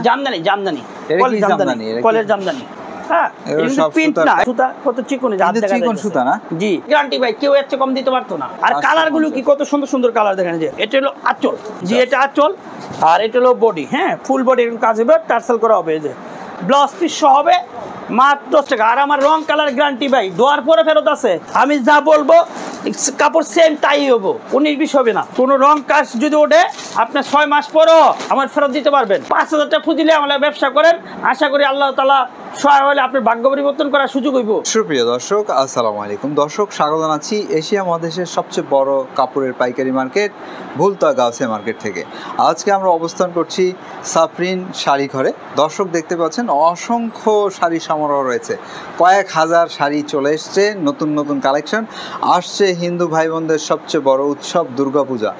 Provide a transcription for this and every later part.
জামদানি জামদানি কলের জামদানি কলের জামদানি। হ্যাঁ প্রিন্ট না সুতা কত চিকন চিকন সুতা না জি গ্যারান্টি ভাই কেউ এর চেয়ে কম দিতে পারতো না। আর কালার গুলো কি কত সুন্দর সুন্দর কালার দেখেন যে এটা হলো আঁচল জি এটা আঁচল আর এটা হলো বডি। হ্যাঁ ফুল বডি এরকম কাজ হবে টার্সেল করা হবে এই যে ব্লাউজ পিস সহ হবে মাত্র 10 টাকা। আর আমার রং কালার গ্যারান্টি ভাই দোয়ার পরে ফেরত আছে। আমি যা বলবো কাপড় সেম তাই হবো 19-20 হবে না। কোনো রং কাজ যদি ওঠে আপনার 6 মাস পরও আমার ফেরত দিতে পারবেন। 5000 টাকা খুঁজিলে আমরা ব্যবসা করেন আশা করি আল্লাহ তাআলা সহায় হলে আপনার ভাগ্য পরিবর্তন করার সুযোগ হইব। সুপ্রিয় দর্শক আসসালামু আলাইকুম। দর্শক স্বাগত জানাচ্ছি এশিয়া মহাদেশের সবচেয়ে বড় কাপড়ের পাইকারি মার্কেট ভুলতা গাউসিয়া মার্কেট থেকে। আজকে আমরা অবস্থান করছি সাফরিন শাড়ি ঘরে। দর্শক দেখতে পাচ্ছেন অসংখ্য শাড়ি সমারোহ রয়েছে, কয়েক হাজার শাড়ি চলে এসছে, নতুন নতুন কালেকশন আসছে। হিন্দু ভাই বোনদের সবচেয়ে বড় উৎসব দুর্গাপূজা,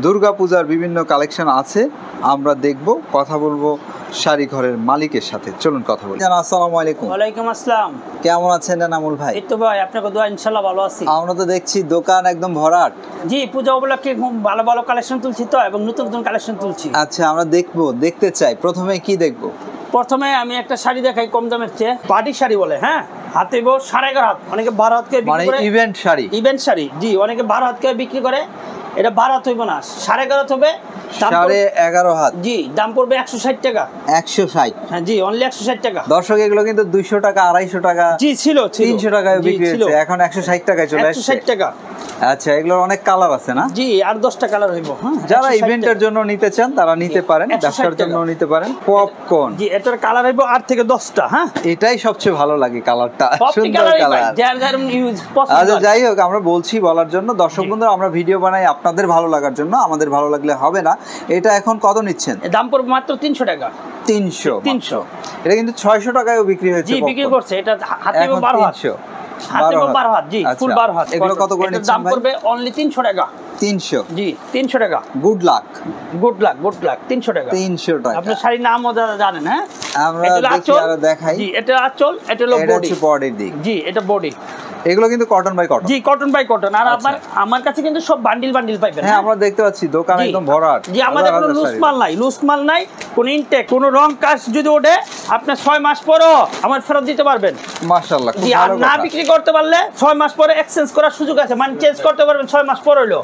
দুর্গাপূজার বিভিন্ন কালেকশন আছে, আমরা দেখব, কথা বলবো শাড়ি ঘরের মালিকের সাথে। চলুন কথা বলি। আসসালামু আলাইকুম। ওয়ালাইকুম আসসালাম। কেমন আছেন এনামুল ভাই? এই তো ভাই আপনাকে দোয়া ইনশাআল্লাহ ভালো আছি। আমরা তো দেখছি দোকান একদম ভরাট। জি পূজা উপলক্ষে ভালো ভালো কালেকশন তুলছি তো এবং নতুন নতুন কালেকশন তুলছি। আচ্ছা আমরা দেখবো, দেখতে চাই। প্রথমে কি দেখবো? প্রথমে আমি একটা শাড়ি দেখাই কম দামের চেয়ে, পার্টি শাড়ি বলে। হ্যাঁ হাতে 11.5 হাত, অনেকে 12 হাত করে বিক্রি করে। ইভেন্ট শাড়ি, ইভেন্ট শাড়ি জি অনেকে 12 হাত করে বিক্রি করে। এটা 12 হাত হইব না 11.5 হবে, 11.5 হাত। জি দাম পড়বে 160 টাকা। 160? হ্যাঁ জি অনলি 160 টাকা। দর্শক এগুলো কিন্তু 200 টাকা 250 টাকা জি ছিল 300 টাকায় বিক্রি হচ্ছে, এখন 160 টাকায় চলে আসছে। 160 টাকা। আচ্ছা এগুলোর অনেক কালার আছে না? জি আর 10টা কালার হইব। হ্যাঁ যারা ইভেন্টের জন্য নিতে চান তারা নিতে পারেন, ব্যবসার জন্য নিতে পারেন। পপকর্ন জি এটার কালার হইব 8 থেকে 10টা। হ্যাঁ এটাই সবচেয়ে ভালো লাগে কালারটা, সুন্দর কালার। যার যার ইউজ পছন্দ। আচ্ছা যাই হোক, আমরা বলছি বলার জন্য, দর্শক বন্ধুরা আমরা ভিডিও বানাই আপনাদের ভালো লাগার জন্য, আমাদের ভালো লাগলে হবে না। এটা এখন কত নিচ্ছেন? দাম পড়বে মাত্র 300 টাকা। 300? এটা কিন্তু 600 টাকায়ও বিক্রি হয়েছে। জি বিক্রি করছে। এটা হাতে 12 হাত। 300 হাতে 12 হাত জি ফুল 12 হাত। এগুলো কত করে নিচ্ছেন? দাম পড়বে অনলি 300 টাকা। 300? জি 300 টাকা। Good luck good luck good luck 300 টাকা। 300 টাকা। আপনি শাড়ির নামও জানেন? হ্যাঁ আমরা দেখি আর দেখাই। জি এটা আঁচল, এটা হলো বডি। এটা বডির দিক। জি এটা বডি। এগুলো কিন্তু কটন বাই কটন। জি কটন বাই কটন। আর আমার কাছে কিন্তু সব বান্ডিল বান্ডিল পাইবেন। হ্যাঁ আমরা দেখতে পাচ্ছি দোকান একদম ভরাট। জি আমাদের কোনো লুজ মাল নাই, লুজ মাল নাই, কোন ইনটেক, কোন রং কাজ যদি ওঠে আপনি 6 মাস পরও আমার ফেরত দিতে পারবেন। মাশাআল্লাহ খুব জি আর ভালো কথা। না বিক্রি করতে পারলে 6 মাস পরে এক্সচেঞ্জ করার সুযোগ আছে, মানে চেঞ্জ করতে পারবেন 6 মাস পর হলো।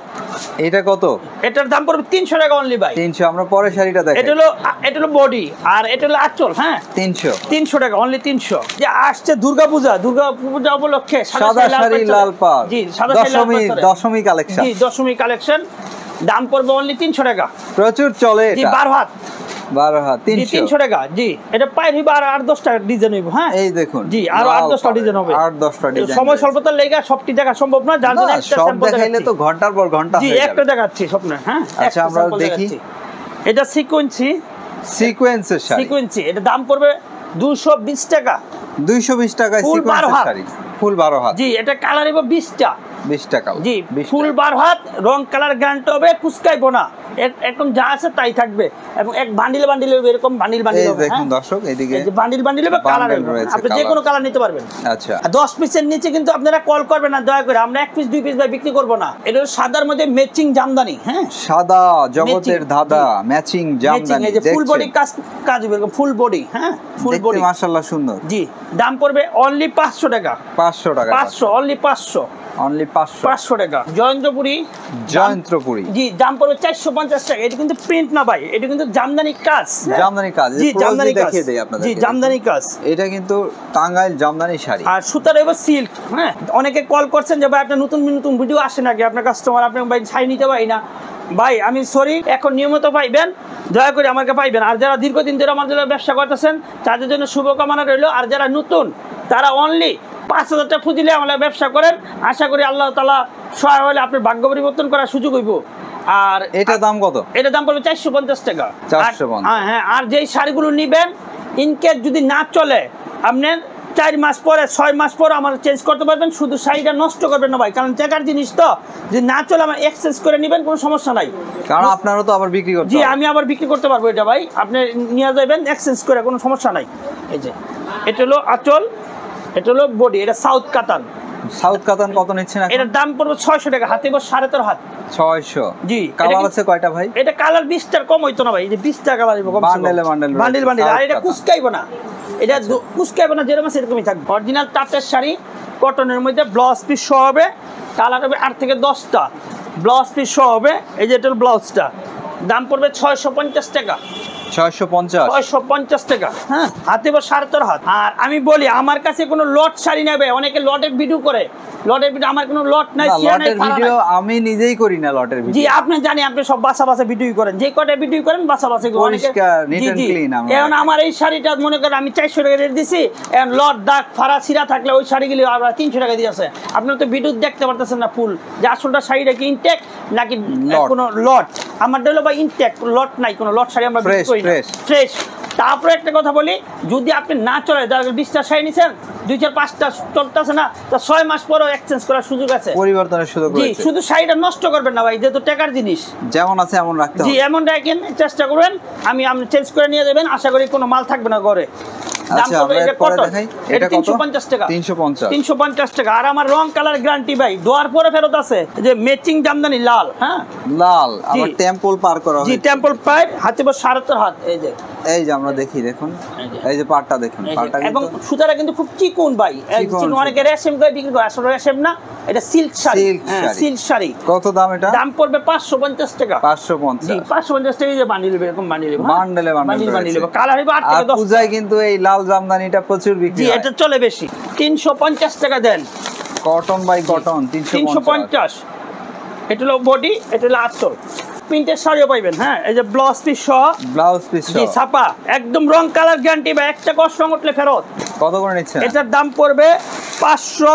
এটা কত? এটার দাম পড়বে 300 টাকা অনলি ভাই। 300? আমরা পরে শাড়িটা দেখাই। এটা হলো বডি আর এটা হলো আঁচল। হ্যাঁ 300 টাকা অনলি 300। যে আসছে দুর্গাপূজা, দুর্গাপূজা উপলক্ষে সাদা শাড়ি লাল পাড়। জি সাদা শাড়ি লাল পাড়। দশমী কালেকশন। জি দশমী কালেকশন। দাম পড়বে অনলি 300 টাকা। প্রচুর চলে এটা। জি 12 হাত। 12 হাত 300 টাকা। জি এটা পাইর হইব আর 10টা ডিজাইন হইব। হ্যাঁ এই দেখুন। জি আর 10টা ডিজাইন হবে। 10টা ডিজাইন। সময় স্বল্পতার লেগে সবটি দেখা সম্ভব না, যার জন্য একটা স্যাম্পল দেখাইলে তো ঘন্টার পর ঘন্টা হয়ে যাবে। জি একটা দেখাচ্ছি স্বপ্ন। হ্যাঁ আচ্ছা আমরা দেখি। এটা সিকোয়েন্সের শাড়ি। সিকোয়েন্সি এটা দাম পড়বে 220 টাকা। 220 টাকায় সিকোয়েন্সের শাড়ি ফুল 12 হাত। জি এটা কালার হইব 20টা। 20 টাকা। জি ফুল 12 হাত, রং কালার গ্যারান্টি হবে, কুচকাইবো না, একদম যা আছে তাই থাকবে। এবং এক বান্ডিল বান্ডিল হবে, এরকম বান্ডিল বান্ডিল হবে। দেখুন দর্শক এদিকে এই যে বান্ডিল বান্ডিল হবে, কালার হবে, আপনি যে কোনো কালার নিতে পারবেন। আচ্ছা 10 পিসের নিচে কিন্তু আপনারা কল করবেন না দয়া করে, আমরা 1 পিস 2 পিস ভাই বিক্রি করব না। এটা সাদার মধ্যে ম্যাচিং জামদানি। হ্যাঁ সাদা জগতের ধাঁধা ম্যাচিং জামদানি। এই যে ফুল বডি কাজ হবে, ফুল বডি। হ্যাঁ ফুল বডি মাশাআল্লাহ সুন্দর। জি দাম পড়বে অনলি 500 টাকা। 500 টাকা। 500 অনলি 500। অনলি 500 টাকা। জয়ন্ত্রপুরি জি দাম পড়বে 450 টাকা। এটা কিন্তু প্রিন্ট না ভাই, এটা কিন্তু জামদানি কাজ। জামদানি কাজ। জি জামদানি কাজ দেখিয়ে দেই আপনাদের। জি জামদানি কাজ। এটা কিন্তু টাঙ্গাইল জামদানি শাড়ি আর সুতার হবে সিল্ক। হ্যাঁ অনেকে কল করছেন যে ভাই আপনার নতুন নতুন ভিডিও আসে নাকি, আপনার কাস্টমার আপনি ভাই শাড়ি নিতে পারি না। ভাই আমি সরি, এখন নিয়মিত পাইবেন, দয়া করে আমাকে পাইবেন। আর যারা দীর্ঘদিন ধরে আমাদের ব্যবসা করতেছেন তাদের জন্য শুভকামনা রইল। আর যারা নতুন তারা অনলি 5000 টাকা খুঁজিলে আমরা ব্যবসা করেন, আশা করি আল্লাহ তাআলা সহায় হলে আপনার ভাগ্য পরিবর্তন করার সুযোগ হইব। আর এটা দাম কত? এটা দাম পড়বে 450 টাকা। 450? হ্যাঁ আর যেই শাড়িগুলো নিবেন ইনকেস যদি না চলে আপনার 4 মাস পরে 6 মাস পর আমার চেঞ্জ করতে পারবেন, শুধু শাড়িটা নষ্ট করবেন না ভাই, কারণ চেকার জিনিস তো, যদি না চলে আমার এক্সচেঞ্জ করে নেবেন, কোনো সমস্যা নাই, কারণ আপনারও তো আবার বিক্রি করতে। জি আমি আবার বিক্রি করতে পারবো এটা ভাই, আপনি নিয়ে যাবেন এক্সচেঞ্জ করে, কোনো সমস্যা নাই। এই যে এটা হলো আঁচল, এটা হলো বডি, এটা সাউথ কাতান। সাউথ কাতান কত নিচ্ছেন এখন? এটার দাম পড়বে 600 টাকা, হাতে বস 13.5 হাত। 600। জি। কালার আছে কয়টা ভাই? এটা কালার 20টার কম হইতো না ভাই, এই যে 20টা কালার দিব কম। বান্ডেল আর এটা কুচকাইবো না, এটা কুচকাইবো না, যেরকম আছে এরকমই থাকবে। অরিজিনাল তাঁতের শাড়ি, কটনের মধ্যে ব্লাউজ পিস সহ হবে, কালার হবে 8 থেকে 10টা, ব্লাউজ পিস সহ হবে। এই যে এটা ব্লাউজটা দাম পড়বে 650 টাকা। 650 টাকা, হ্যাঁ, হাতে বা 13.5 হাত। আর আমি বলি আমার কাছে কোনো লট শাড়ি নেবে, অনেকে লটের ভিডিও করে, লটের ভিডিও আমার কোনো লট নাই, লটের ভিডিও আমি নিজেই করি না লটের ভিডিও। জি, আপনি জানি আপনি সব বাসা বাসা ভিডিও করেন, যে কটা ভিডিও করেন বাসা বাসা করেন, পরিষ্কার নিট এন্ড ক্লিন। এখন আমার এই শাড়িটা মনে করেন আমি 400 টাকা রেট দিছি, এখন লট দাগ ফাড়া ছিঁড়া থাকলে ওই শাড়িগুলি আমরা 300 টাকা দিয়েছে। আপনারা তো ভিডিও দেখতে পারতেছেন না ফুল, যে আসলটা শাড়িটা কি ইনটেক নাকি কোনো লট। আমারটা হলো বা ইনটেক, লট নাই, কোনো লট শাড়ি আমরা বিক্রি করি না, ফ্রেশ। তারপরে একটা কথা বলি, যদি আপনি না চলে 20টা শাড়ি নিছেন, 2-4-5টা চলতেছে না, তা 6 মাস পরেও এক্সচেঞ্জ করার সুযোগ আছে, পরিবর্তনের সুযোগ রয়েছে। জি, শুধু শাড়িটা নষ্ট করবেন না ভাই, যেহেতু টাকার জিনিস, যেমন আছে এমন রাখতে হবে। জি, এমন রাখেন, চেষ্টা করবেন, আপনি চেঞ্জ করে নিয়ে যাবেন, আশা করি কোনো মাল থাকবে না ঘরে। দাম পড়বে এটা কটন, এটা 350 টাকা। 350 টাকা। আর আমার রং কালার গ্যারান্টি ভাই, দোয়ার পরে ফেরত আছে। যে ম্যাচিং জামদানি লাল, হ্যাঁ লাল, আবার টেম্পল পার করা হয়। জি, টেম্পল পার, হাতে বস 13.5 হাত। এই যে আমরা দেখি, দেখুন এই যে পাটটা দেখুন, পাটটা এবং সুতাটা কিন্তু খুব চিকন ভাই, চিকন। অনেকে রেশম করে বিক্রি করে, আসলে রেশম না, এটা সিল্ক শাড়ি, সিল্ক শাড়ি। কত দাম এটা? দাম পড়বে 550 টাকা। 550। জি, 550 টাকা। যে বান্ডিল এরকম বান্ডিল, বান্ডিল কালার হবে 8 থেকে 10। পূজায় কিন্তু এই লাল জামদানিটা প্রচুর বিক্রি হয়। জি, এটা চলে বেশি। 350 টাকা দেন। Cotton by cotton 350। এটা হলো বডি, এটা হলো আঁচল। প্রিন্টের শাড়িও পাইবেন, হ্যাঁ, এই যে ব্লাউজ পিস সহ, জি, ছাপা, একদম রং কালার গ্যারান্টি ভাই, একটা কষ্ট রং উঠলে ফেরত। কত করে নিচ্ছেন? এটার দাম পড়বে 500,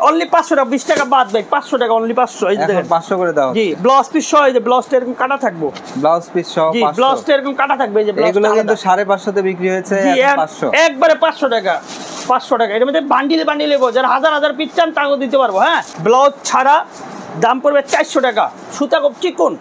অনলি 500 টাকা, 20 টাকা বাদ ভাই, 500 টাকা, অনলি 500। এই যে দেখেন 500 করে দাও। জি, ব্লাউজ পিস সহ, এই যে ব্লাউজটা এরকম কাটা থাকবে, ব্লাউজ পিস সহ 500। জি, ব্লাউজটা এরকম কাটা থাকবে, এই যে এগুলো কিন্তু 550 তে বিক্রি হয়েছে, 500 একবারে 500 টাকা, 500 টাকা। এর মধ্যে বান্ডিল বান্ডিল নেবো, যারা হাজার হাজার পিস চান তাকেও দিতে পারবো। হ্যাঁ, ব্লাউজ ছাড়া দাম পড়বে 400 টাকা। সুতা খুব চিকুন,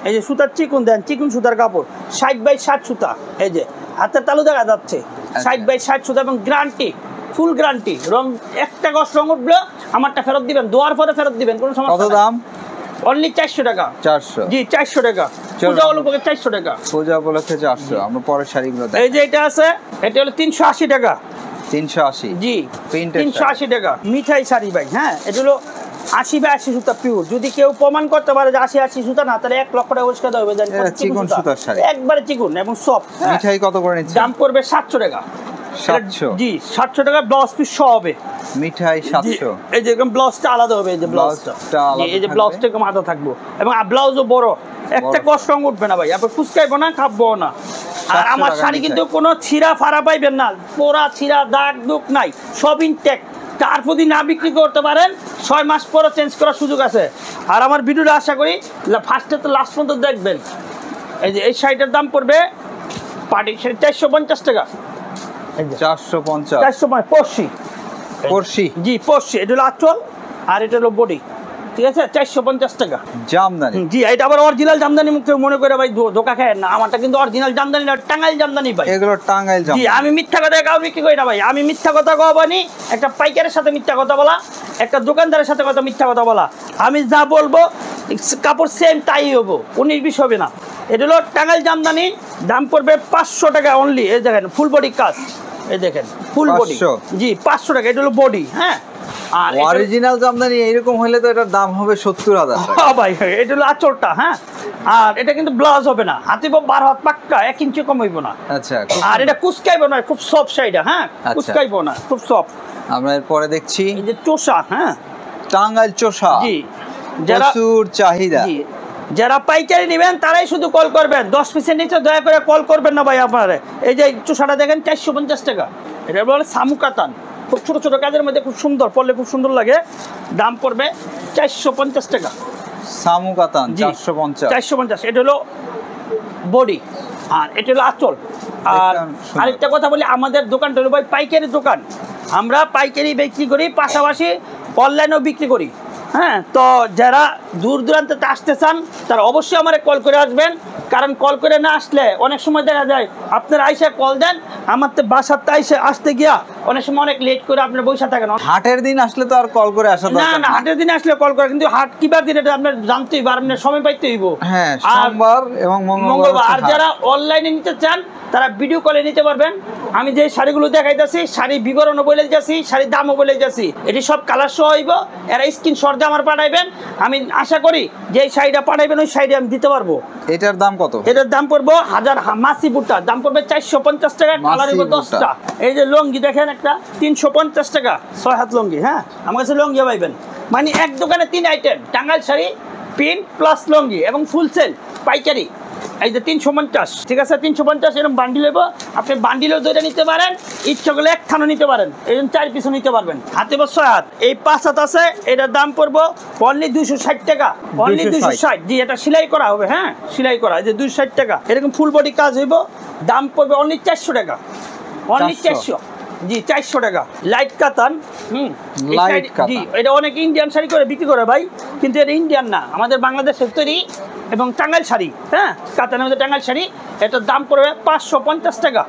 এই যে সুতার চিকুন দেন, চিকুন সুতার কাপড়, 60 বাই 60 সুতা, এই যে হাতের তালু দেখা যাচ্ছে, 60 বাই 60 সুতা, এবং গ্যারান্টি, ফুল গ্যারান্টি। রং একটা গস রং উঠলে আমারটা ফেরত দিবেন, দোয়ার পরে ফেরত দিবেন, কোনো সমস্যা কত দাম? অনলি 400 টাকা। 400? জি, 400 টাকা। পূজা উপলক্ষে 400 টাকা। পূজা উপলক্ষে 400। আমরা পরের শাড়িগুলো দেখি। এই যে এটা আছে, এটা হলো 380 টাকা। 380? জি, 380 টাকা। মিঠাই শাড়ি ভাই, হ্যাঁ, এটা হলো 80 বাই 80 সুতা পিওর। যদি কেউ প্রমাণ করতে পারে যে 80 সুতা না, তাহলে 1 লক্ষ টাকা পুরস্কার দেওয়া হবে। চিকন সুতার শাড়ি, একবারে চিকন এবং সফট। মিঠাই কত করে নিচ্ছে? দাম পড়বে 700 টাকা। 700? জি, 700 টাকা। ব্লাউজ পিস সহ হবে। মিঠাই 700। এই যে এরকম ব্লাউজটা আলাদা হবে, এই যে ব্লাউজটা, এই যে ব্লাউজটা এরকম আলাদা থাকবে, এবং ব্লাউজও বড়, একটা কষ্ট রং উঠবে না ভাই, আপনি ফুসকাইবো না, খাবো না। আর আমার শাড়ি কিন্তু কোনো ছিঁড়া ফাড়া পাইবেন না, পোড়া ছিঁড়া দাগ দুক নাই, সব ইনটেক। তার প্রতি না বিক্রি করতে পারেন, 6 মাস পরে চেঞ্জ করার সুযোগ আছে। আর আমার ভিডিওটা আশা করি ফার্স্টে তো লাস্ট পর্যন্ত দেখবেন। এই যে এই শাড়িটার দাম পড়বে পার্টি শাড়ি 450 টাকা। 450? 450 পরশি, পরশি? জি, পরশি। এটা হলো আঁচল আর এটা হলো বডি, ঠিক আছে? 450 টাকা জামদানি। জি, এটা আবার অরিজিনাল জামদানি, মুখে মনে করে ভাই ধোকা খায় না, আমারটা কিন্তু অরিজিনাল জামদানি না, টাঙ্গাইল জামদানি ভাই। এগুলো টাঙ্গাইল জামদানি। জি, আমি মিথ্যা কথা কাউ বিক্রি করি না ভাই, আমি মিথ্যা কথা কবানি, একটা পাইকারের সাথে মিথ্যা কথা বলা, একটা দোকানদারের সাথে মিথ্যা কথা বলা। আমি যা বলবো কাপড় সেম তাই হবো, 19-20 হবে না। এটা হলো টাঙ্গাইল জামদানি, দাম পড়বে 500 টাকা অনলি। এই দেখেন ফুল বডি কাজ, এই দেখেন ফুল বডি, জি, 500 টাকা। এটা হলো বডি, হ্যাঁ। আর অরিজিনাল জামদানি এরকম হলে তো এটার দাম হবে 70,000 টাকা। হ্যাঁ ভাই, এটা হলো আঁচলটা, হ্যাঁ। আর এটা কিন্তু ব্লাউজ হবে না, হাতে 12 হাত পাক্কা, 1 ইঞ্চি কম হইব না। আচ্ছা, আর এটা কুচকাইবো না, খুব সফট শাড়িটা, হ্যাঁ, কুচকাইবো না, খুব সফট। আমরা এরপরে দেখছি এই যে চোষা, হ্যাঁ, টাঙ্গাইল চোষা, জি, প্রচুর চাহিদা। জি, যারা পাইকারি নেবেন তারাই শুধু কল করবেন, 10 পিসের নিচে দয়া করে কল করবেন না ভাই আপনারা। এই যে চোষাটা দেখেন 450 টাকা। এটা বলে সামুকাতান, খুব ছোট ছোট কাজের মধ্যে খুব সুন্দর, পরলে খুব সুন্দর লাগে। দাম পড়বে 450 টাকা। সামুকাতান 450? 450। এটা হলো বডি, আর এটা হলো আঁচল। আর আরেকটা কথা বলি, আমাদের দোকানটা হলো ভাই পাইকারি দোকান, আমরা পাইকারি বিক্রি করি, পাশাপাশি অনলাইনেও বিক্রি করি। হ্যাঁ, তো যারা দূর দূরান্তে আসতে চান তারা অবশ্যই আমারে কল করে আসবেন, কারণ কল করে না আসলে অনেক সময় দেখা যায় আপনারা আইসা কল দেন, আমার তো বাসাতে আইসা আসতে গিয়া অনেক সময় অনেক লেট করে আপনার বসে থাকেন। হাটের দিন আসলে তো আর কল করে আসা দরকার না, হাটের দিন আসলে কল করে, কিন্তু হাট কিবার দিন এটা আপনার জানতেই বা আপনার সময় পাইতে হইব। হ্যাঁ, সোমবার এবং মঙ্গলবার। আর যারা অনলাইনে নিতে চান তারা ভিডিও কলে নিতে পারবেন। আমি যে শাড়িগুলো দেখাইতেছি, শাড়ি বিবরণও বলে যাচ্ছি, শাড়ির দামও বলে যাচ্ছি, এটি সব কালার সহ হইব। এরা স্ক্রিনশট দিয়ে আমার পাঠাইবেন, আমি আশা করি যে এই শাড়িটা পাঠাইবেন ওই শাড়ি আমি দিতে পারবো। এটার দাম কত? এটার দাম পড়বো 1000 মাসি বুটটা দাম পড়বে 450 টাকা, কালার হইব 10টা। এই যে লঙ্গি দেখেন একটা 350 টাকা 6 হাত লঙ্গি। হ্যাঁ, আমার কাছে লঙ্গি পাইবেন, মানে এক দোকানে 3 item, Tangail sari, pin plus লঙ্গি এবং ফুল সেল পাইকারি। এই যে 350, ঠিক আছে, 350 এরকম বান্ডিল হইব। আপনি বান্ডিলও দুইটা নিতে পারেন, ইচ্ছা করলে এক থানও নিতে পারেন, এই জন্য 4 পিসও নিতে পারবেন। হাতে 6 হাত, এই 5 হাত আছে, এটার দাম পড়বো অনলি 260 টাকা, অনলি 260। জি, এটা সেলাই করা হবে। হ্যাঁ, সেলাই করা, এই যে 260 টাকা। এরকম ফুল বডি কাজ হইব, দাম পড়বে অনলি 400 টাকা, অনলি 400। জি, 400 টাকা। লাইট কাতান। জি, এটা অনেক ইন্ডিয়ান শাড়ি করে বিক্রি করে ভাই, কিন্তু এটা ইন্ডিয়ান না, আমাদের বাংলাদেশের তৈরি এবং টাঙ্গাইল শাড়ি। হ্যাঁ, কাতানের মধ্যে টাঙ্গাইল শাড়ি, এটার দাম পড়বে 550 টাকা।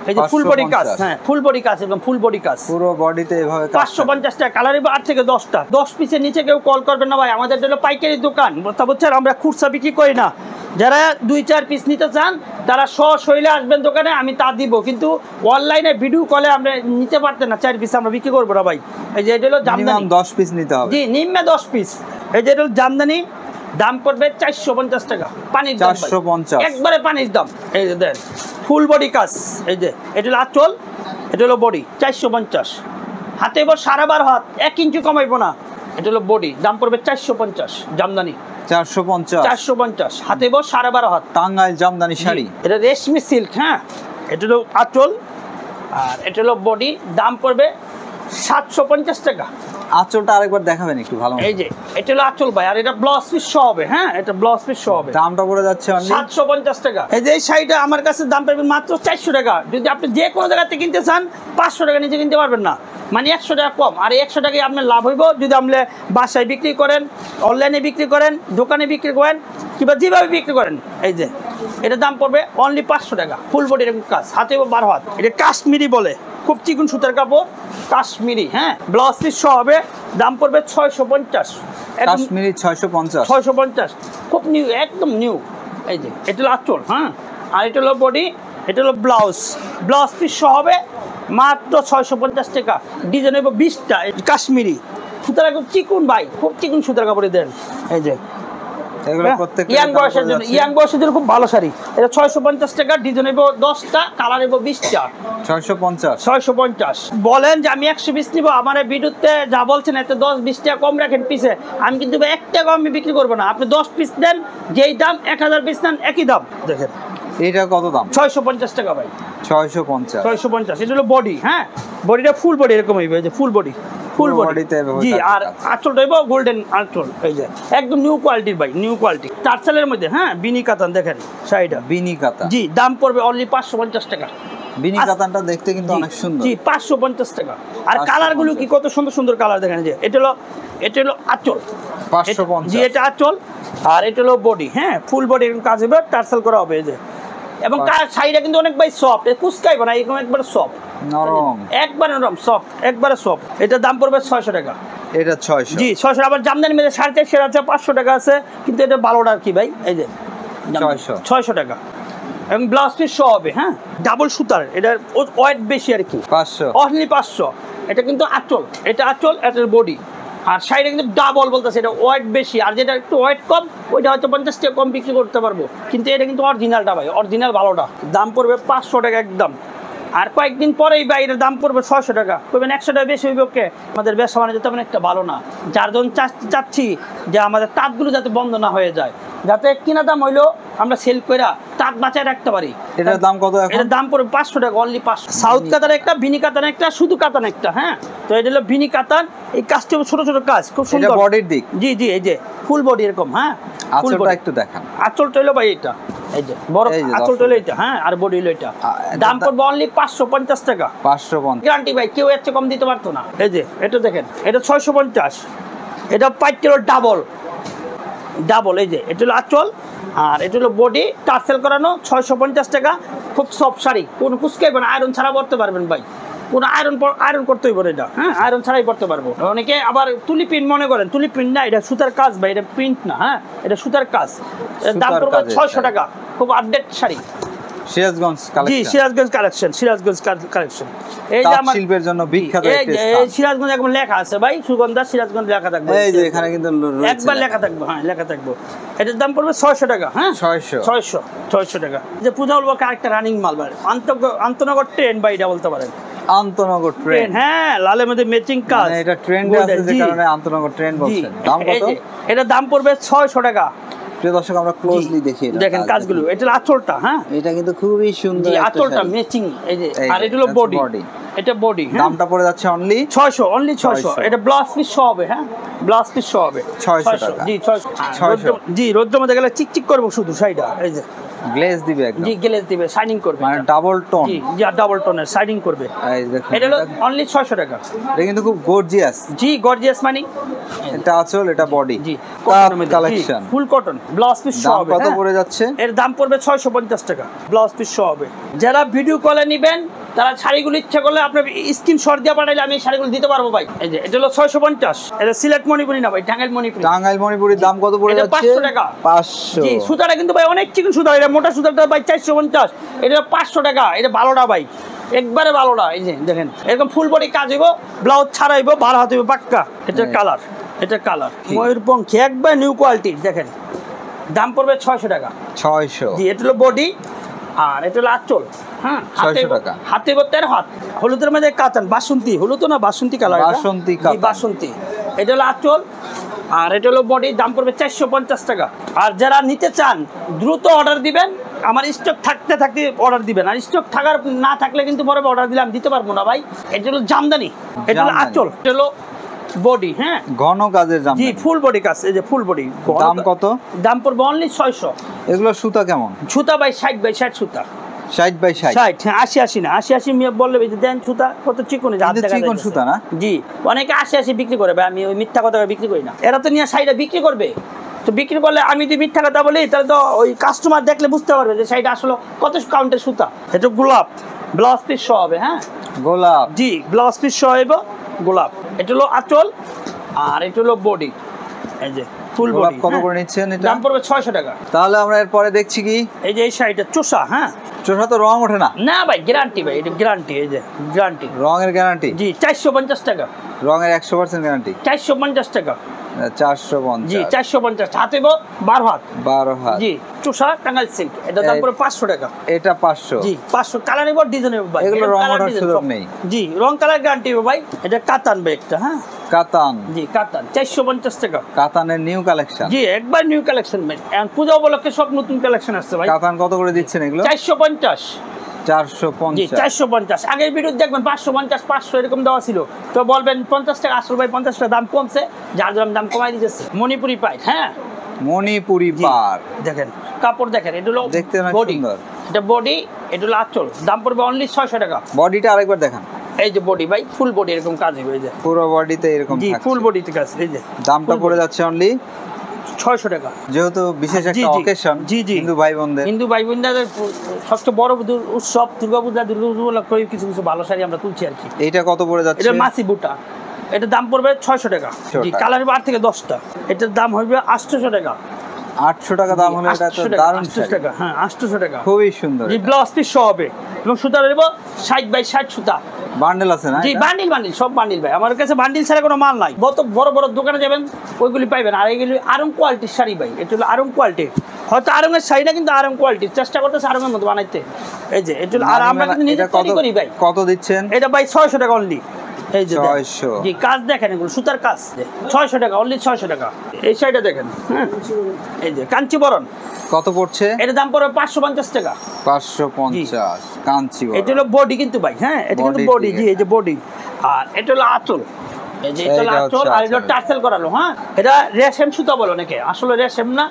এই যে ফুল বডি কাজ। হ্যাঁ, ফুল বডি কাজ, একদম ফুল বডি কাজ, পুরো বডিতে এভাবে 550 টাকা। কালার হবে 8 থেকে 10টা। 10 পিসের নিচে কেউ কল করবেন না ভাই, আমাদের হলো পাইকারি দোকান, বুঝছেন, আমরা খুচরা বিক্রি করি না। যারা 2-4 পিস নিতে চান তারা সশৈলে আসবেন দোকানে, আমি তা দিব, কিন্তু অনলাইনে ভিডিও কলে আমরা নিতে পারতেন না। 4 পিস আমরা বিক্রি করবো না ভাই। এই যে এটা হলো জামদানি, 10 পিস নিতে হবে। জি, নিম্নে 10 পিস। এই যে এটা হলো জামদানি, দাম পড়বে 450 টাকা, পানির দাম 450, একবারে পানির দাম। এই যে দেন ফুল বডি কাজ, এই যে এটা হলো আঁচল, এটা হলো বডি, 450। হাতে এবার 12.5 হাত, 1 ইঞ্চি কমাইবো না। এটা হলো বডি, দাম পড়বে 450, জামদানি 450। হাতে এবার 12.5 হাত, টাঙ্গাইল জামদানি শাড়ি, এটা রেশমি সিল্ক। হ্যাঁ, এটা হলো আঁচল আর এটা হলো বডি, দাম পড়বে 750 টাকা। আঁচলটা আরেকবার দেখাবেন একটু ভালো। এই যে এটা হলো আঁচল ভাই, আর এটা ব্লাউজ পিস সহ হবে। হ্যাঁ, এটা ব্লাউজ পিস সহ হবে, দামটা পড়ে যাচ্ছে 750 টাকা। এই যে এই শাড়িটা আমার কাছে দাম পাবেন মাত্র 400 টাকা। যদি আপনি যে কোনো জায়গা থেকে কিনতে চান 500 টাকা নিচে কিনতে পারবেন না, মানে 100 টাকা কম। আর 100 টাকায় আপনার লাভ হইব যদি আপনি বাসায় বিক্রি করেন, অনলাইনে বিক্রি করেন, দোকানে বিক্রি করেন, কিংবা যেভাবে বিক্রি করেন। এই যে এটার দাম পড়বে অনলি 500 টাকা, ফুল বডির কাজ, হাতে 12 হাত। এটা কাশ্মীরি বলে, খুব চিকন সুতার কাপড়, কাশ্মীরি। হ্যাঁ, ব্লাউজ পিস সহ হবে, দাম পড়বে 650। কাশ্মীরি 650, খুব নিউ, একদম নিউ। এই যে এটা হলো আঁচল। হ্যাঁ, আর এটা হলো বডি, এটা হলো ব্লাউজ পিস সহ হবে মাত্র 650 টাকা। ডিজাইন হবে 20টা, কাশ্মীরি সুতার খুব চিকুন ভাই, খুব চিকুন সুতার কাপড়ে দেন। এই যে ইয়াং বয়সের জন্য খুব ভালো শাড়ি। এটা 650 টাকা, ডিজাইন হইব 10টা, কালার হইব 20টা, 650। বলেন যে আমি 100 পিস নিব, আমার ভিডিওতে যা বলছেন এতে 10-20 টাকা কম রাখেন পিসে, আমি কিন্তু 1 টাকা আমি বিক্রি করবো না। আপনি 10 পিস দেন, যেই দাম 1000 পিস নেন একই দাম। দেখেন এটা কত দাম, 650 টাকা ভাই, 650। এটা হলো বডি। হ্যাঁ, বডিটা ফুল বডি এরকম হইবে, এই যে ফুল বডি, ফুল বডিতে। জি, আর আঁচলটা হইব গোল্ডেন আঁচল। এই যে একদম নিউ কোয়ালিটির ভাই, নিউ কোয়ালিটি, টার্সেলের মধ্যে। হ্যাঁ, বিনি কাতান দেখেন শাড়িটা, বিনি কাতান। জি, দাম পড়বে অনলি 550 টাকা। বিনি কাতানটা দেখতে কিন্তু অনেক সুন্দর। জি, 550 টাকা। আর কালার গুলো কি কত সুন্দর সুন্দর কালার দেখেন। যে এটা হলো আঁচল, 550। জি, এটা আঁচল আর এটা হলো বডি। হ্যাঁ, ফুল বডি এরকম কাজ হবে, টার্সেল করা হবে। এই যে এবং শাড়িটা কিন্তু অনেক ভাই সফট, কুচকাইব না, এরকম একবারে সফট, নরম, একবারে নরম, সফট, একবারে সফট। এটার দাম পড়বে 600 টাকা। এটা 600। জি, 600। আবার জামদানি মধ্যে 450 আছে, 500 টাকা আছে, কিন্তু এটা ভালোটা কি ভাই। এই যে 600 টাকা এবং ব্লাউজ পিস সহ হবে। হ্যাঁ, ডাবল সুতার, এটা ওয়েট বেশি আর কি, 500, অনলি 500। এটা কিন্তু আঁচল, এটা আঁচল, এটার বডি। আর শাড়িটা কিন্তু ডাবল বলতেছে, এটা ওয়েট বেশি, আর যেটা একটু ওয়েট কম ওইটা হয়তো 50 টাকা কম বিক্রি করতে পারবো, কিন্তু এটা কিন্তু অরিজিনালটা ভাই, অরিজিনাল ভালোটা। দাম পড়বে 500 টাকা একদম। আর কয়েকদিন পরেই ভাই এটার দাম পড়বে 600 টাকা। করবেন 100 টাকা বেশি হইবে। ওকে, আমাদের ব্যবসা বাণিজ্য তেমন একটা ভালো না, যার জন্য চাচ্ছি যে আমাদের তাঁতগুলো যাতে বন্ধ না হয়ে যায়, যাতে কিনা দাম হইলো আমরা সেল করে তাঁত বাঁচায় রাখতে পারি। এটার দাম কত? এটার দাম পড়বে 500 টাকা, অনলি 500। সাউথ কাতান একটা, বিনি কাতান একটা, শুধু কাতান একটা। হ্যাঁ, তো এটা হলো বিনি কাতান। এই কাজটা ছোট ছোট কাজ, খুব সুন্দর বডির দিক। জি জি, এই যে ফুল বডি এরকম। হ্যাঁ, আঁচলটা একটু দেখান। আঁচলটা হলো ভাই এটা, এই যে বড় আঁচলটা হলো এটা। হ্যাঁ, আর বডি হলো এটা। দাম পড়বে অনলি 550 টাকা। 550 গ্যারান্টি ভাই, কেউ এর চেয়ে কম দিতে পারতো না। এই যে এটা দেখেন, এটা 650। এটা পাইট ডাবল ডাবল, এই যে এটা হলো আঁচল আর এটা হলো বডি, টার্সেল করানো, 650 টাকা। খুব সফট শাড়ি, কোনো কুচকাইবে না, আয়রন ছাড়া পরতে পারবেন ভাই, কোনো আয়রন করতে হইব এটা, হ্যাঁ আয়রন ছাড়াই পরতে পারবো। অনেকে আবার তুলি প্রিন্ট মনে করেন, তুলি প্রিন্ট না, এটা সুতার কাজ ভাই, এটা প্রিন্ট না, হ্যাঁ এটা সুতার কাজ। দাম পড়বে 600 টাকা, খুব আপডেট শাড়ি। সিরাজগঞ্জ কালেকশন, জি সিরাজগঞ্জ কালেকশন, সিরাজগঞ্জ কালেকশন। এই যে আমার শিল্পের জন্য বিখ্যাত একটা স্থান। এই সিরাজগঞ্জ একদম লেখা আছে ভাই, সুগন্ধা সিরাজগঞ্জ লেখা থাকবে, এই যে এখানে কিন্তু একবার লেখা থাকবে, হ্যাঁ লেখা থাকবে। এটার দাম পড়বে 600 টাকা, হ্যাঁ 600 টাকা। যে পূজা বলবো আরেকটা রানিং মাল ভাই, আন্তনগর ট্রেন ভাই, এটা বলতে পারেন আন্তনগর ট্রেন, হ্যাঁ লালের মধ্যে ম্যাচিং কাজ, মানে এটা ট্রেন্ডে আছে যে কারণে আন্তনগর ট্রেন বলছেন। দাম কত? এটা দাম পড়বে 600 টাকা। প্রিয় দর্শক আমরা ক্লোজলি দেখি, দেখেন কাজগুলো, এটা আঁচলটা, হ্যাঁ এটা কিন্তু খুবই সুন্দর, আঁচলটা ম্যাচিং, এই যে, আর এটা হলো বডি, এটা বডি। দামটা পড়ে যাচ্ছে অনলি 600। এটা ব্লাউজ পিস সহ হবে, হ্যাঁ ব্লাউজ পিস সহ হবে 600 টাকা। জি 600। জি রোদ্রের মধ্যে গেলে চিকচিক করবে শুধু শাড়িটা, এই যে গ্লেজ দিবে একদম, জি গ্লেজ দিবে, শাইনিং করবে, মানে ডাবল টোন, জি ডাবল টোনের শাইনিং করবে। এই দেখুন এটা হলো অনলি 600 টাকা। এটা কিন্তু খুব গর্জিয়াস, জি গর্জিয়াস মানে এটা আঁচল, এটা বডি, জি collection full cotton, blouse piece সহ হবে। কত পড়ে যাচ্ছে? এর দাম পড়বে 650 টাকা, ব্লাউজ পিস সহ হবে। যারা ভিডিও কলে নেবেন তারা শাড়িগুলো ইচ্ছা করলে আপনার স্ক্রিনশট দিয়ে পাঠাইলে আমি শাড়িগুলো দিতে পারবো ভাই। এই যে এটা হলো 650, এটা সিলেট মণিপুরি না ভাই, টাঙ্গাইল মণিপুরি। টাঙ্গাইল মণিপুরির দাম কত পড়ে যাচ্ছে? 500 টাকা। 500। জি সুতাটা কিন্তু ভাই অনেক চিকন সুতা, এটা মোটা সুতাটা ভাই 450, এটা 500 টাকা। এটা ভালোটা ভাই, একবারে ভালোটা। এই যে দেখেন এরকম ফুল বডি কাজ হইব, ব্লাউজ ছাড়াইব, 12 হাত হইব পাক্কা। এটা কালার, এটা কালার ময়ূরপঙ্খী, একবার নিউ কোয়ালিটি। দেখেন দাম পড়বে 600 টাকা। 600। জি এটা হলো বডি আর এটা হলো আঁচল, হ্যাঁ 600 টাকা। হাতে 13 হাত, হলুদের মধ্যে কাতান, বাসন্তী, হলুদ না বাসন্তী কালার, বাসন্তী কাতান, বাসন্তী। এটা হলো আঁচল আর এটা হলো বডি, দাম পড়বে 450 টাকা। আর যারা নিতে চান দ্রুত অর্ডার দিবেন, আমার স্টক থাকতে থাকতে অর্ডার দিবেন, আর স্টক থাকার না থাকলে কিন্তু পরে অর্ডার দিলে আমি দিতে পারবো না ভাই। এটা হলো জামদানি, এটা হলো আঁচল, এটা হলো বডি, হ্যাঁ ঘন কাজের জামদানি, জি ফুল বডি কাজ। এই যে ফুল বডি, দাম কত? দাম পড়বে অনলি 600। এগুলো সুতা কেমন? সুতা ভাই 60 বাই 60 সুতা, 60 বাই 60, 60 80 না, 80 বললে দেন সুতা কত চিকন, চিকন সুতা না? জি অনেকে 80 বিক্রি করে ভাই, আমি ওই মিথ্যা কথা বিক্রি করি না। এরা তো নিয়ে শাড়িটা বিক্রি করবে, তো বিক্রি করলে আমি যদি মিথ্যা কথা বলি তাহলে তো ওই কাস্টমার দেখলে বুঝতে পারবে যে শাড়িটা আসলে কত কাউন্টের সুতা। এটা গোলাপ, ব্লাউজ পিস সহ হবে, হ্যাঁ গোলাপ, জি ব্লাউজ পিস সহ হবে গোলাপ। এটা হলো আঁচল আর এটা হলো বডি, এই যে ফুল বডি। কত করে নিচ্ছেন এটা? দাম পড়বে 600 টাকা। তাহলে আমরা এরপরে দেখছি কি, এই যে এই শাড়িটা চোষা, হ্যাঁ চোষা তো রং ওঠে না? না ভাই গ্যারান্টি ভাই, এটা গ্যারান্টি, এই যে গ্যারান্টি, রঙের গ্যারান্টি, জি 450 টাকা। রঙের 100% গ্যারান্টি, 450 টাকা, 450, জি 450। হাতে 12 হাত, 12 হাত, জি চোষা টাঙ্গাইল সিল্ক, এটা দাম পড়ে 500 টাকা। এটা 500, জি 500। কালার এবার ডিজাইন হবে ভাই, এগুলো রং ওঠার সুযোগ নেই, জি রং কালার গ্যারান্টি হবে ভাই। এটা কাতান ভাই একটা, হ্যাঁ কাতান, জি কাতান 450 টাকা। কাতানের নিউ কালেকশন, জি একবার নিউ কালেকশন ভাই, এখন পূজা উপলক্ষে সব নতুন কালেকশন আসছে ভাই। কাতান কত করে দিচ্ছেন এগুলো? 450, 450, জি 450। আগের ভিডিও দেখবেন 550 500 এরকম দেওয়া ছিল, তো বলবেন 50 টাকা, আসলে ভাই 50 টাকা দাম কমছে, যার দাম কমাই দিতেছে। মণিপুরি পাইট, হ্যাঁ মণিপুরি পার, দেখেন কাপড় দেখেন, এটা হলো দেখতে অনেক বডি, সুন্দর, এটা বডি, এটা হলো আঁচল, দাম পড়বে অনলি 600 টাকা। বডিটা আরেকবার দেখান। এই যে বডি ভাই, ফুল বডি এরকম কাজ হবে, এই যে পুরো বডিতে এরকম জি থাকছে, ফুল বডিতে কাজ। এই যে দামটা পড়ে যাচ্ছে অনলি 600 টাকা। যেহেতু বিশেষ একটা অকেশন, জি জি হিন্দু ভাই বোনদের, হিন্দু ভাই বোনদের সবচেয়ে বড় উৎসব দুর্গাপূজা, দুর্গাপূজা কিছু কিছু ভালো শাড়ি আমরা তুলছি আর কি। এইটা কত পড়ে যাচ্ছে? এটা মাসি বুটা, এটার দাম পড়বে 600 টাকা। জি কালার হবে 8 থেকে 10টা, এটার দাম হবে 800 টাকা। 800 টাকা দাম হলে এটা তো দারুণ 800 টাকা, হ্যাঁ 800 টাকা, খুবই সুন্দর। জি ব্লাউজ পিস সহ হবে এবং সুতা দেব 60 বাই 60 সুতা। বান্ডেল আছে না? জি বান্ডিল, বান্ডিল সব বান্ডিল ভাই, আমার কাছে বান্ডিল ছাড়া কোনো মাল নাই। বড় বড় দোকানে যাবেন ওইগুলি পাইবেন, আর এইগুলি আরং কোয়ালিটির শাড়ি ভাই, এটা হলো আরং কোয়ালিটি। হয়তো আরঙের শাড়িটা কিন্তু আরং কোয়ালিটির, চেষ্টা করতেছে আরঙের মতো বানাইতে। এই যে এটা আর আমরা কিন্তু নিজে তৈরি করি ভাই। কত দিচ্ছেন এটা ভাই 600 টাকা অনলি। এই যে 600, জি কাজ দেখেন, এগুলো সুতার কাজ, 600 টাকা অনলি, 600 টাকা। এই শাড়িটা দেখেন, হ্যাঁ এই যে কাঞ্চিবরণ কত পড়ছে? এটার দাম পড়বে 550 টাকা। 550 কাঞ্চিবরণ। এটা হলো বডি কিন্তু ভাই, হ্যাঁ এটা কিন্তু বডি, জি এই যে বডি। আর এটা হলো আঁচল, এই যে এটা হলো আঁচল, আর এটা টার্সেল করালো, হ্যাঁ এটা রেশম সুতা বলে নাকি, আসলে রেশম না,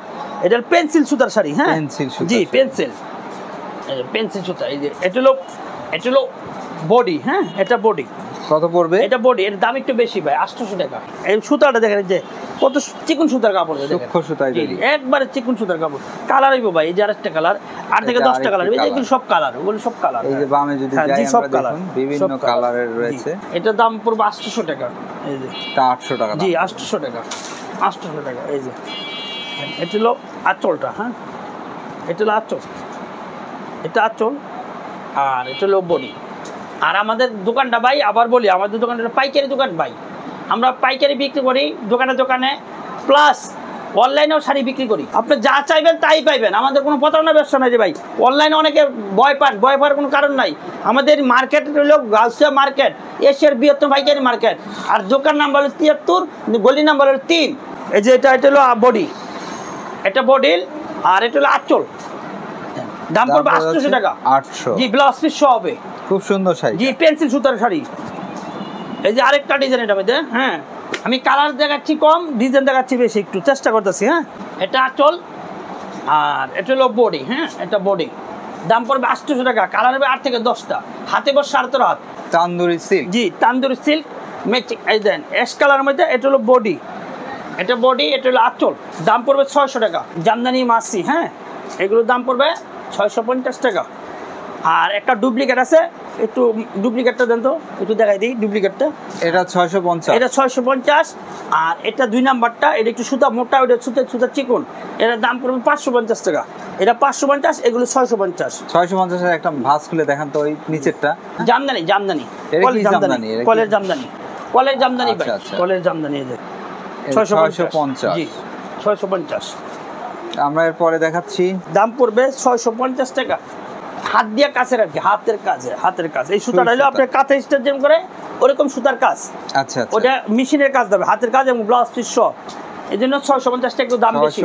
এটা পেন্সিল সুতার শাড়ি, হ্যাঁ পেন্সিল সুতা, জি পেন্সিল, এই যে পেন্সিল সুতা। এই যে এটা হলো বডি, হ্যাঁ এটা বডি, কত পড়বে? এটা বডি, এর দাম একটু বেশি ভাই, 800 টাকা। এই সুতাটা দেখেন যে কত চিকন সুতার কাপড়, সূক্ষ্ম সুতায় তৈরি, একবারে চিকন সুতার কাপড়। কালার হইবো ভাই, এই যে আরেকটা কালার, 8 থেকে 10টা কালার, এগুলো সব কালার, ওগুলো সব কালার। এই যে বামে যদি যাই আমরা দেখুন বিভিন্ন কালারের রয়েছে। এটা দাম পড়বে 800 টাকা। এই যে এটা 800 টাকা, জি 800 টাকা, 800 টাকা। এই যে এটা হলো আঁচলটা, হ্যাঁ এটা হলো আঁচল, এটা আঁচল, আর এটা হলো বডি। আর আমাদের দোকানটা ভাই আবার বলি, আমাদের দোকানটা পাইকারি দোকান ভাই, আমরা পাইকারি বিক্রি করি দোকানে দোকানে, প্লাস অনলাইনেও শাড়ি বিক্রি করি। আপনি যা চাইবেন তাই পাইবেন, আমাদের কোনো প্রতারণা ব্যবসা নাই রে ভাই। অনলাইনে অনেকে ভয় পাওয়ার কোনো কারণ নাই। আমাদের মার্কেট হলো গাউসিয়া মার্কেট, এশিয়ার বৃহত্তম পাইকারি মার্কেট। আর দোকান নাম্বার হলো 73, গলি নাম্বার হলো 3। এই যে এটা হলো বডি, এটা বডিল, আর এটা হলো আঁচল। দাম পড়বে 800 টাকা। 800, জি ব্লাউজ পিস সহ হবে। খুব সুন্দর শাড়ি, জি পেন্সিল সুতার শাড়ি। এই যে আরেকটা ডিজাইন, এটা মধ্যে হ্যাঁ আমি কালার দেখাচ্ছি কম, ডিজাইন দেখাচ্ছি বেশি, একটু চেষ্টা করতেছি। হ্যাঁ এটা আঁচল, আর এটা হলো বডি। হ্যাঁ এটা বডি, দাম পড়বে 800 টাকা। কালার হবে 8 থেকে 10টা, হাতে বস 7.5 হাত। তান্দুরি সিল্ক, জি তান্দুরি সিল্ক ম্যাচিং। এই দেন অ্যাশ কালারের মধ্যে, এটা হলো বডি, এটা বডি, এটা হলো আঁচল। দাম পড়বে 600 টাকা। জামদানি মাসি, হ্যাঁ এগুলোর দাম পড়বে 650 টাকা। আর একটা ডুপ্লিকেট আছে, একটু ডুপ্লিকেটটা দেন তো, একটু দেখাই দিই ডুপ্লিকেটটা। এটা 650, এটা 650। আর এটা 2 নাম্বারটা, এটা একটু সুতা মোটা, ওটা সুতা চিকন, এটার দাম পড়বে 550 টাকা। এটা 550, এগুলো 650। 650 এর একটা ভাঁজ খুলে দেখান তো, ওই নিচেরটা। জামদানি, জামদানি, কলের জামদানি, কলের জামদানি, কলের জামদানি ভাই, কলের জামদানি। এই যে 650, জি 650। আমরা এরপরে দেখাচ্ছি, দাম পড়বে 650 টাকা। হাত দিয়ে কাছে রাখি, হাতের কাজে, হাতের কাজ। এই সুতাটা হলো আপনার কাঁথা স্টাইল যেমন করে ওরকম সুতার কাজ। আচ্ছা আচ্ছা, ওটা মেশিনের কাজ দেবে, হাতের কাজ এবং ব্লাউজ পিস সহ। এই জন্য 650 টাকা একটু দাম বেশি।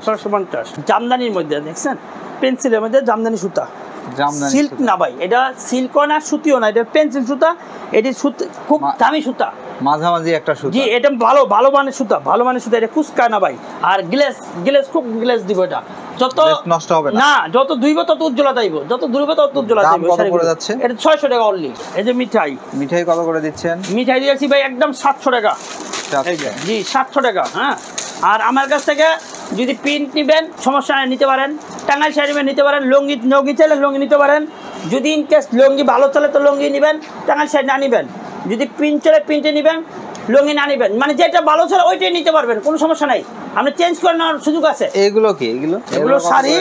650 জামদানির মধ্যে দেখছেন, পেন্সিলের মধ্যে জামদানি সুতা, সিল্ক না ভাই, এটা সিল্কও না সুতিও না, এটা পেন্সিল সুতা। এটি সুতা খুব দামি সুতা, মাঝামাঝি একটা সুতা। জি এটা ভালো মানের সুতা, ভালো মানের সুতা, এটা কুচকায় না ভাই। আর গ্লেজ খুব গ্লেজ দিব, এটা যত নষ্ট হবে না, যত ধুইব তত উজ্জ্বলতা আইব, যত ধুইব তত উজ্জ্বলতা আইব। কত করে যাচ্ছে? এটা 600 টাকা অনলি। এই যে মিঠাই কত করে দিচ্ছেন? মিঠাই দিয়েছি ভাই একদম 700 টাকা। জি 700 টাকা। হ্যাঁ আর আমার কাছ থেকে যদি প্রিন্ট নেবেন সমস্যা নিতে পারেন, টাঙ্গাইল শাড়ি নিতে পারেন, লুঙ্গি চাইলে লুঙ্গি নিতে পারেন। যদি ইনকেস লুঙ্গি ভালো চলে তো লুঙ্গি নেবেন, টাঙ্গাইল শাড়ি না নেবেন। যদি প্রিন্ট চলে প্রিন্টে নেবেন, লুঙ্গি না নেবেন, মানে যেটা ভালো চলে ওইটাই নিতে পারবেন, কোনো সমস্যা নাই। আপনি চেঞ্জ করে নেওয়ার সুযোগ আছে। এগুলো কি? এগুলো শাড়ি,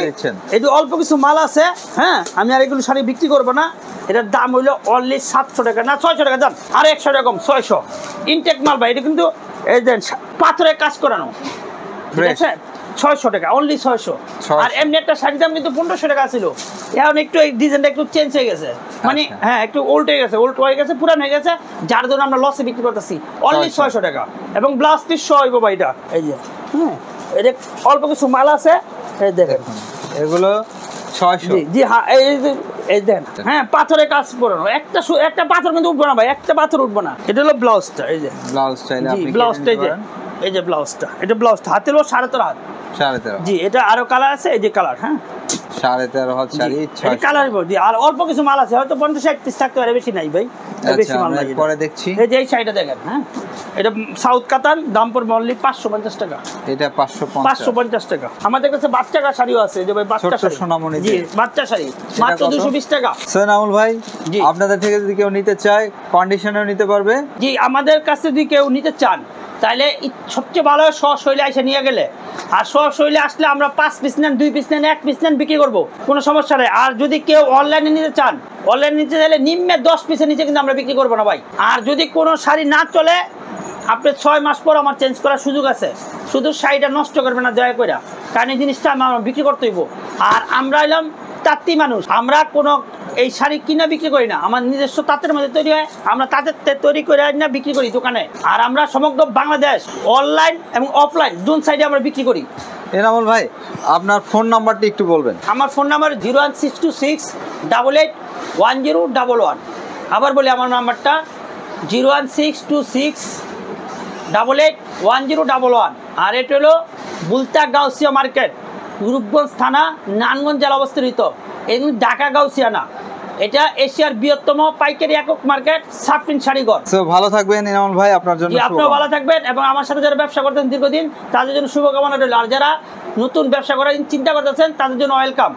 একটু অল্প কিছু মাল আছে। হ্যাঁ আমি আর এগুলো শাড়ি বিক্রি করবো না। এটার দাম হইলো অনলি 700 টাকা, না 600 টাকা দাম, আর 100 টাকা কম, 600। ইনটেক মাল ভাই, এটা কিন্তু এই দেন পাথরে কাজ করানো, ঠিক আছে? 600 টাকা অনলি, 600। আর এমনি একটা শাড়ির দাম কিন্তু 1500 টাকা ছিল। এখন একটু এই ডিজাইনটা একটু চেঞ্জ হয়ে গেছে, মানে হ্যাঁ একটু ওল্ড হয়ে গেছে, পুরান হয়ে গেছে, যার জন্য আমরা লসে বিক্রি করতেছি। অনলি 600 টাকা এবং ব্লাউজ পিস সহ হইব ভাই। এটা এই যে হ্যাঁ এই যে অল্প কিছু মাল আছে, এই দেখেন এগুলো 600। জি হ্যাঁ এই দেন, হ্যাঁ পাথরে কাজ করানো, একটা পাথর কিন্তু উঠবো না ভাই, একটা পাথর উঠবো না। এটা হলো ব্লাউজটা, এই যে ব্লাউজটা, এই যে ব্লাউজটা, এটা ব্লাউজটা হাতের 13.5 হাত। 13.5, জি এটা আরো কালার আছে, এই যে কালার, হ্যাঁ 13.5 হাত শাড়ি, এটা কালার বডি। আর অল্প কিছু মাল আছে, হয়তো 50-60 পিস থাকতে পারে, বেশি নাই ভাই, বেশি মাল নাই। পরে দেখছি এই যে এই শাড়িটা দেখেন, হ্যাঁ এটা সাউথ কাতান, দাম পড়বে অনলি 550 টাকা। এটা 550 টাকা। আমাদের কাছে বাচ্চা শাড়িও আছে, যে ভাই বাচ্চা শাড়ি, সোনামণি, জি বাচ্চা শাড়ি মাত্র 220 টাকা। সোনামুল ভাই, জি আপনাদের থেকে যদি কেউ নিতে চায় কন্ডিশনেও নিতে পারবে? জি আমাদের কাছে যদি কেউ নিতে চান তাহলে সবচেয়ে ভালো শৈলে এসে নিয়ে গেলে, আর শৈলে আসলে আমরা 5 পিস নেন, 2 পিস নেন, 1 পিস নেন, বিক্রি করবো, কোনো সমস্যা নেই। আর যদি কেউ অনলাইনে নিতে চান, অনলাইনে নিতে চাইলে নিম্নে 10 পিসের নিচে কিন্তু আমরা বিক্রি করবো না ভাই। আর যদি কোনো শাড়ি না চলে, আপনি 6 মাস পর আমার চেঞ্জ করার সুযোগ আছে। শুধু শাড়িটা নষ্ট করবে না দয়া করে, কারণ এই জিনিসটা আমরা বিক্রি করতে হইব। আর আমরা এলাম তাঁতি মানুষ, আমরা কোনো এই শাড়ি কিনা বিক্রি করি না, আমার নিজস্ব তাঁতের মধ্যে তৈরি হয়, আমরা তাঁতের তৈরি করে না বিক্রি করি দোকানে। আর আমরা সমগ্র বাংলাদেশ অনলাইন এবং অফলাইন দুই সাইডে আমরা বিক্রি করি। এনামুল ভাই আপনার ফোন নাম্বারটি একটু বলবেন? আমার ফোন নাম্বার 01626881011। আবার বলি আমার নাম্বারটা 01626881011। আর এটা হলো বুলতা গাউসিয়া মার্কেট, রূপগঞ্জ থানা, নারায়ণগঞ্জ জেলা অবস্থিত। এই ঢাকা গাউসিয়া না, এটা এশিয়ার বৃহত্তম পাইকারি একক মার্কেট সাফরিন শাড়িঘর। সো ভালো থাকবেন ইনামুল ভাই, আপনার জন্য আপনিও ভালো থাকবেন এবং আমার সাথে যারা ব্যবসা করতেন দীর্ঘদিন তাদের জন্য শুভকামনা রইল। আর যারা নতুন ব্যবসা করার চিন্তা করতেছেন তাদের জন্য ওয়েলকাম।